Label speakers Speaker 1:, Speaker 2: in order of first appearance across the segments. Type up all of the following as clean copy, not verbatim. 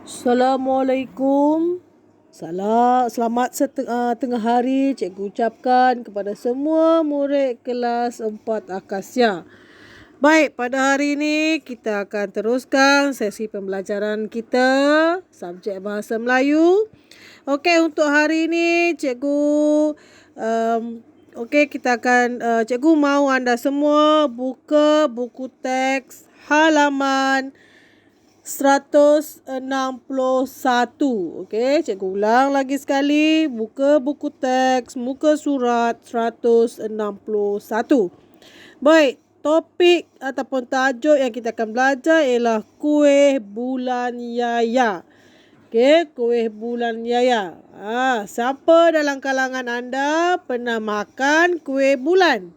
Speaker 1: Assalamualaikum. Selamat tengah hari cikgu ucapkan kepada semua murid kelas 4 Akasya. Baik, pada hari ini kita akan teruskan sesi pembelajaran kita subjek Bahasa Melayu. Okey, untuk hari ini cikgu cikgu mahu anda semua buka buku teks halaman 161. Okey, cikgu ulang lagi sekali. Buka buku teks, muka surat 161. Baik, topik ataupun tajuk yang kita akan belajar ialah kuih bulan yaya. Okey, kuih bulan yaya. Siapa dalam kalangan anda pernah makan kuih bulan?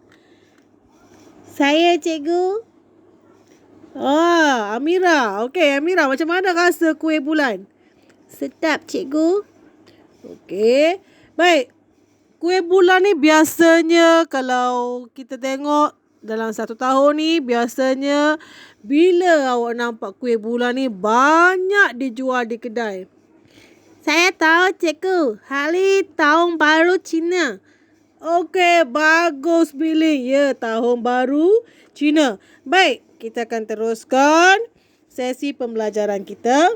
Speaker 2: Saya, cikgu.
Speaker 1: Amira. Okey, Amira, macam mana rasa kuih bulan?
Speaker 2: Sedap, cikgu.
Speaker 1: Okey. Baik. Kuih bulan ni biasanya kalau kita tengok dalam satu tahun ni, biasanya bila awak nampak kuih bulan ni banyak dijual di kedai?
Speaker 2: Saya tahu, cikgu. Hari Tahun Baru Cina.
Speaker 1: Okey, bagus Billy. Ya, Tahun Baru Cina. Baik, kita akan teruskan sesi pembelajaran kita.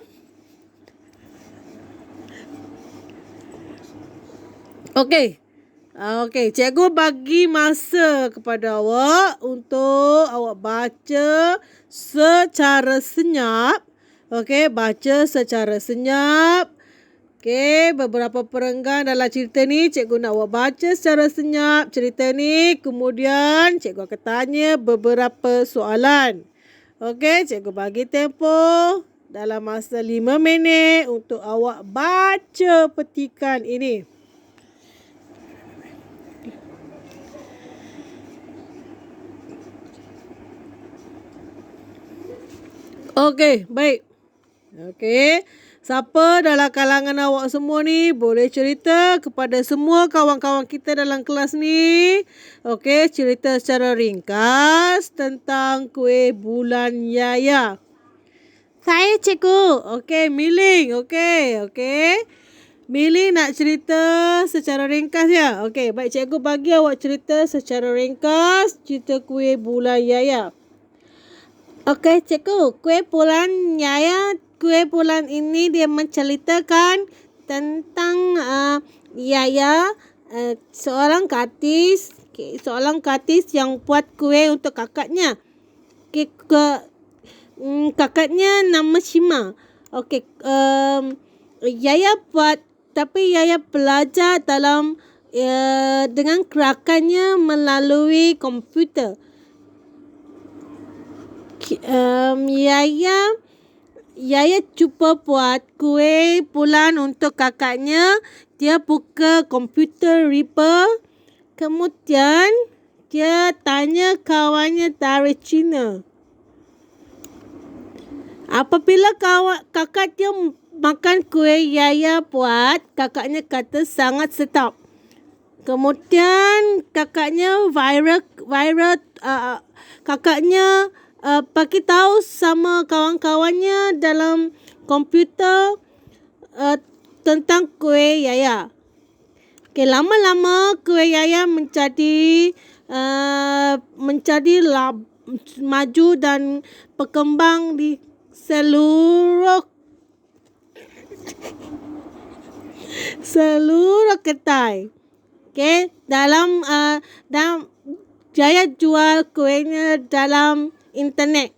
Speaker 1: Okey. Cikgu bagi masa kepada awak untuk awak baca secara senyap. Okey, baca secara senyap. Okey, beberapa perenggan dalam cerita ni cikgu nak awak baca secara senyap cerita ni. Kemudian cikgu akan tanya beberapa soalan. Okey, cikgu bagi tempoh dalam masa 5 minit untuk awak baca petikan ini. Okey, baik. Okey. Siapa dalam kalangan awak semua ni boleh cerita kepada semua kawan-kawan kita dalam kelas ni. Okey, cerita secara ringkas tentang kuih bulan yaya.
Speaker 2: Saya, cikgu.
Speaker 1: Okey, Miling. Okey. Miling nak cerita secara ringkas ya? Okey, baik, cikgu bagi awak cerita secara ringkas cerita kuih bulan yaya.
Speaker 2: Okey, cikgu. Kuih bulan ini dia menceritakan tentang Yaya, seorang gadis yang buat kuih untuk kakaknya. Kakaknya nama Shima. Okey, Yaya buat, tapi Yaya belajar dengan gerakannya melalui komputer. Yaya cuba buat kuih bulan untuk kakaknya. Dia buka komputer Reaper. Kemudian dia tanya kawannya dari China. Apabila kakak dia makan kuih Yaya buat, kakaknya kata sangat sedap. Kemudian kakaknya kakaknya bagi tahu sama kawan-kawannya dalam komputer tentang kuih Yaya. Okey, lama-lama kuih Yaya menjadi maju dan berkembang di seluruh kedai. Okey, dalam Yaya jual kuihnya dalam internet.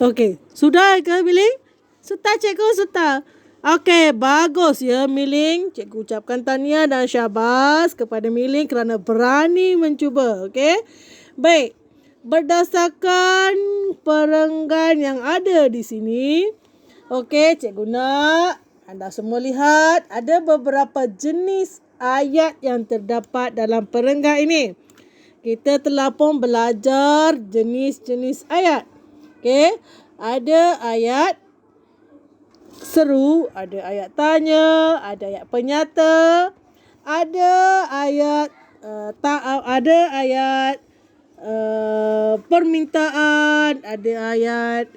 Speaker 2: Okey, sudah ke Miling? Sudah, cikgu, sudah. Okey, bagus ya Miling. Cikgu ucapkan tahniah dan syabas kepada Miling kerana berani mencuba. Okey. Baik. Berdasarkan perenggan yang ada di sini, okey, cikgu nak anda semua lihat ada beberapa jenis ayat yang terdapat dalam perenggan ini. Kita telah pun belajar jenis-jenis ayat. Okey, ada ayat seru, ada ayat tanya, ada ayat penyata, ada ayat permintaan, ada ayat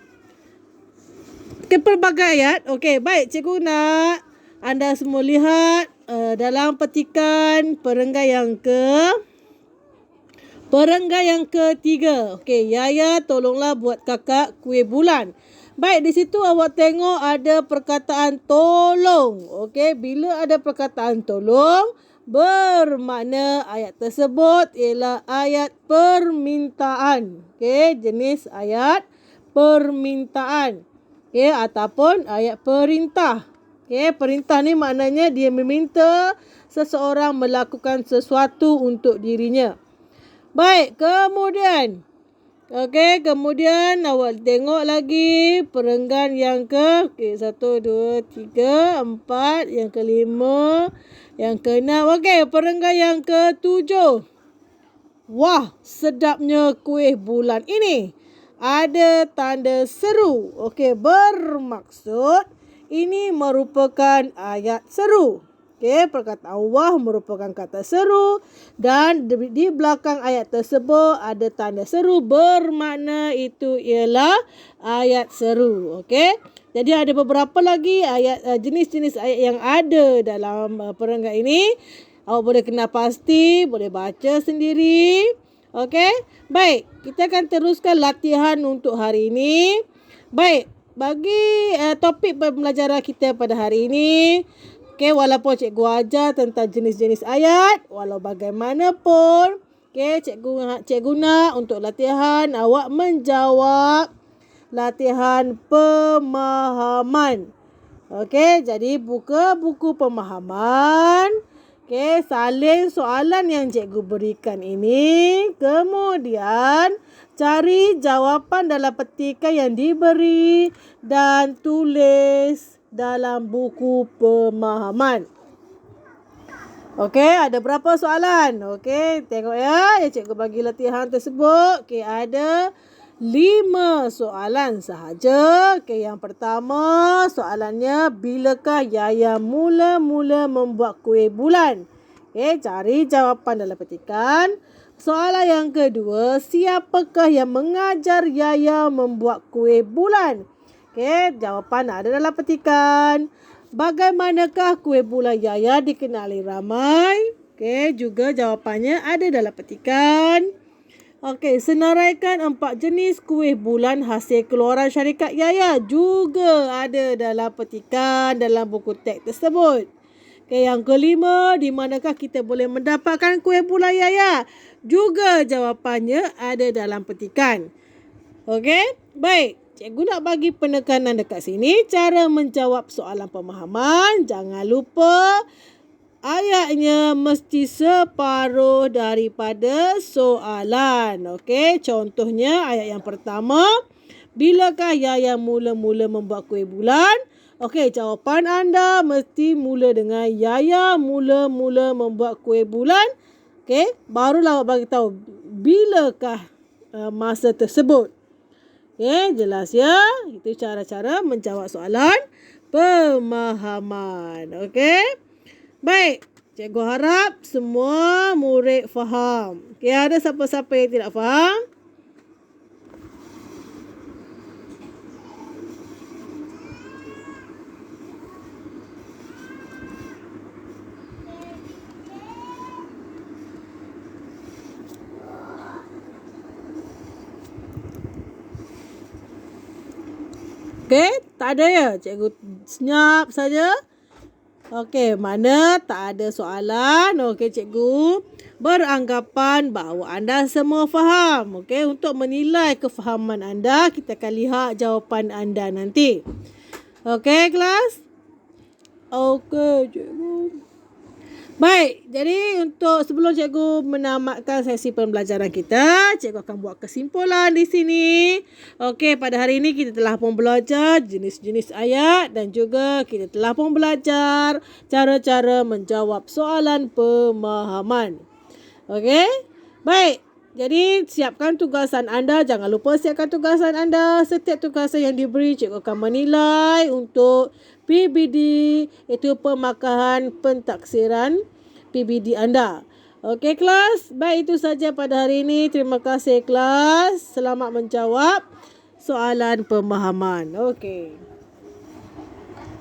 Speaker 2: pelbagai ayat. Okey, baik, cikgu nak anda semua lihat dalam petikan perenggan yang ketiga. Okey, Yaya tolonglah buat kakak kuih bulan. Baik, di situ awak tengok ada perkataan tolong. Okey, bila ada perkataan tolong, bermakna ayat tersebut ialah ayat permintaan. Okey, jenis ayat permintaan. Okey, ataupun ayat perintah. Okey, perintah ni maknanya dia meminta seseorang melakukan sesuatu untuk dirinya. Baik, kemudian awak tengok lagi perenggan yang ke 1, 2, 3, 4, yang kelima, yang keenam. Okey, perenggan yang ketujuh. Wah, sedapnya kuih bulan ini. Ada tanda seru. Okey, bermaksud ini merupakan ayat seru. Okey, perkataan wah merupakan kata seru dan di belakang ayat tersebut ada tanda seru, bermakna itu ialah ayat seru. Okey. Jadi ada beberapa lagi ayat jenis-jenis ayat yang ada dalam perenggan ini. Awak boleh kenal pasti, boleh baca sendiri. Okey. Baik, kita akan teruskan latihan untuk hari ini. Baik, bagi topik pembelajaran kita pada hari ini, okey, walaupun cikgu ajar tentang jenis-jenis ayat, walau bagaimanapun, okey, cikgu nak untuk latihan awak menjawab latihan pemahaman. Okey, jadi buka buku pemahaman. Okey, salin soalan yang cikgu berikan ini. Kemudian cari jawapan dalam petikan yang diberi dan tulis dalam buku pemahaman. Okey, ada berapa soalan? Okey, tengok ya yang cikgu bagi latihan tersebut. Okey, ada 5 soalan sahaja. Okey, yang pertama soalannya, bilakah Yaya mula-mula membuat kuih bulan? Okey, cari jawapan dalam petikan. Soalan yang kedua, siapakah yang mengajar Yaya membuat kuih bulan? Okey, jawapan ada dalam petikan. Bagaimanakah kuih bulan Yaya dikenali ramai? Okey, juga jawapannya ada dalam petikan. Okey, senaraikan 4 jenis kuih bulan hasil keluaran syarikat Yaya, juga ada dalam petikan dalam buku teks tersebut. Okey, yang kelima, di manakah kita boleh mendapatkan kuih bulan Yaya? Juga jawapannya ada dalam petikan. Okey, baik. Cikgu nak bagi penekanan dekat sini cara menjawab soalan pemahaman. Jangan lupa ayatnya mesti separuh daripada soalan. Okey, contohnya ayat yang pertama, bilakah Yaya mula-mula membuat kuih bulan? Okey, jawapan anda mesti mula dengan Yaya mula-mula membuat kuih bulan. Okey, barulah awak bagi tahu bilakah masa tersebut. Okey, jelas ya? Itu cara-cara menjawab soalan pemahaman. Okey? Baik, cikgu harap semua murid faham. Okey, ada siapa-siapa yang tidak faham? Okey, tak ada ya? Cikgu senyap saja. Okey, mana tak ada soalan. Okey, cikgu beranggapan bahawa anda semua faham. Okey, untuk menilai kefahaman anda, kita akan lihat jawapan anda nanti. Okey, kelas? Okey, cikgu. Baik, jadi untuk sebelum cikgu menamatkan sesi pembelajaran kita, cikgu akan buat kesimpulan di sini. Okey, pada hari ini kita telah pun belajar jenis-jenis ayat dan juga kita telah pun belajar cara-cara menjawab soalan pemahaman. Okey, baik. Jadi siapkan tugasan anda, jangan lupa siapkan tugasan anda. Setiap tugasan yang diberi, cikgu akan menilai untuk PBD, iaitu pemakahan pentaksiran PBD anda.
Speaker 1: Okey kelas, baik itu saja pada hari ini. Terima kasih kelas. Selamat menjawab soalan pemahaman. Okey.